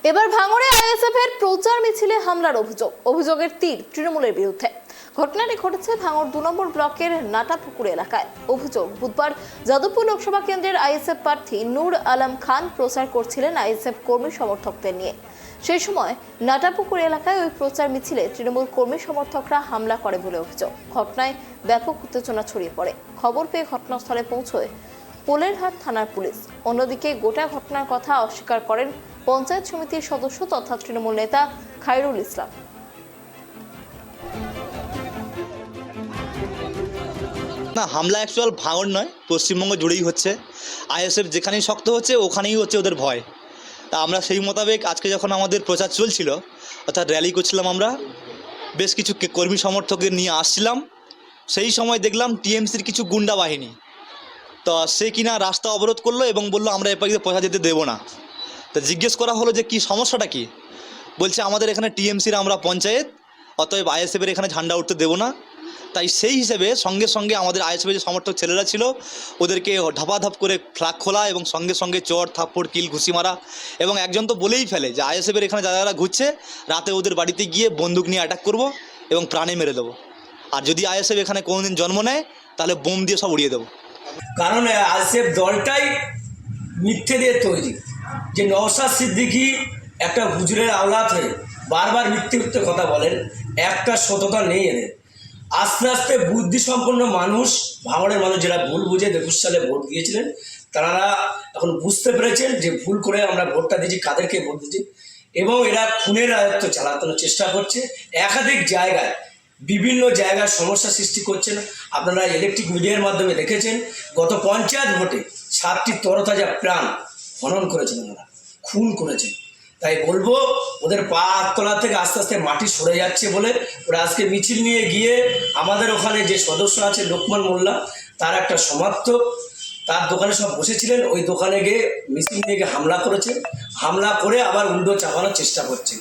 এবার ভাঙড়ে আইএসএফ এর প্রচার মিছিলে হামলার অভিযোগের তীর তৃণমূলের বিরুদ্ধে। ঘটনাটি ঘটেছে ভাঙড় 2 নম্বর ব্লকের নাটাপুকুর এলাকায়। অভিযোগ, বুধবার যাদবপুর লোকসভা কেন্দ্রের আইএসএফ প্রার্থী নূর আলম খান প্রচার করছিলেন আইএসএফ কর্মী সমর্থকদের নিয়ে। সেই সময় নাটাপুকুর এলাকায় ওই প্রচার মিছিলে তৃণমূল কর্মী সমর্থকরা হামলা করে বলে অভিযোগ। ঘটনায় ব্যাপক উত্তেজনা ছড়িয়ে পড়ে। খবর পেয়ে ঘটনাস্থলে পৌঁছয় পোলেরহাট থানার পুলিশ। অন্যদিকে গোটা ঘটনার কথা অস্বীকার করেন পঞ্চায়েত সমিতির সদস্য তথা তৃণমূল নেতা খায়রুল ইসলাম। না, হামলা অ্যাকচুয়াল ভাঙড় নয়, পশ্চিমবঙ্গ জুড়েই হচ্ছে। আইএসএফ যেখানেই শক্ত হচ্ছে ওখানেই হচ্ছে ওদের ভয়। তা আমরা সেই মোতাবেক আজকে যখন আমাদের প্রচার চলছিল, অর্থাৎ র্যালি করছিলাম, আমরা বেশ কিছু কর্মী সমর্থকদের নিয়ে আসছিলাম। সেই সময় দেখলাম টিএমসির কিছু গুন্ডা বাহিনী, তো সে কিনা রাস্তা অবরোধ করলো এবং বললো আমরা এপাশে পয়সা যেতে দেবো না। তো জিজ্ঞেস করা হলো যে কি সমস্যাটা কি। বলছে আমাদের এখানে টিএমসির আমরা পঞ্চায়েত, অতএব আইএসএফের এখানে ঝান্ডা উঠতে দেবো না। তাই সেই হিসেবে সঙ্গে সঙ্গে আমাদের আইএসএফের যে সমর্থক ছেলেরা ছিল ওদেরকে ধাপাধাপ করে ফ্ল্যাগ খোলা এবং সঙ্গে সঙ্গে চট থাপ্পড় কিল ঘুষি মারা। এবং একজন তো বলেই ফেলে যে আইএসএফের এখানে যারা যারা ঘুরছে রাতে ওদের বাড়িতে গিয়ে বন্দুক নিয়ে অ্যাটাক করব এবং প্রাণে মেরে দেবো, আর যদি আইএসএফ এখানে কোনোদিন জন্ম নেয় তাহলে বোম দিয়ে সব উড়িয়ে দেবো। কারণ আইএসএফ দলটাই মিথ্যে দিয়ে তৈরি। যে নওশাদ সিদ্দিকী একটা হুজুরের আওলাদ হয়ে বারবার মিথ্যে কথা বলেন, একটা সততা নেই এদের। আস্তে আস্তে বুদ্ধিসম্পন্ন মানুষ, ভাঙড়ের মানুষ যারা ভুল বুঝে 21 সালে ভোট দিয়েছিলেন, তারা এখন বুঝতে পেরেছেন যে ভুল করে আমরা ভোটটা দিয়েছি, কাদেরকে ভোট দিয়েছি। এবং এরা খুনের রাজত্ব চালানোর চেষ্টা করছে। একাধিক জায়গায় বিভিন্ন জায়গায় সমস্যা সৃষ্টি করছেন। আপনারা ইলেকট্রিক মিডিয়ার মাধ্যমে দেখেছেন, গত পঞ্চায়েত ভোটে 7টি তরতাজা প্রাণ হনন করেছেন, ওনারা খুন করেছেন। তাই বলবো ওদের পা তলা থেকে আস্তে আস্তে মাটি সরে যাচ্ছে বলে ওরা আজকে মিছিল নিয়ে গিয়ে আমাদের ওখানে যে সদস্য আছে লোকমান মোল্লা, তার একটা সমর্থক, তার দোকানে সব বসেছিলেন, ওই দোকানে গিয়ে মিছিল নিয়ে গিয়ে হামলা করেছে। হামলা করে আবার উল্টো চাপানোর চেষ্টা করছে।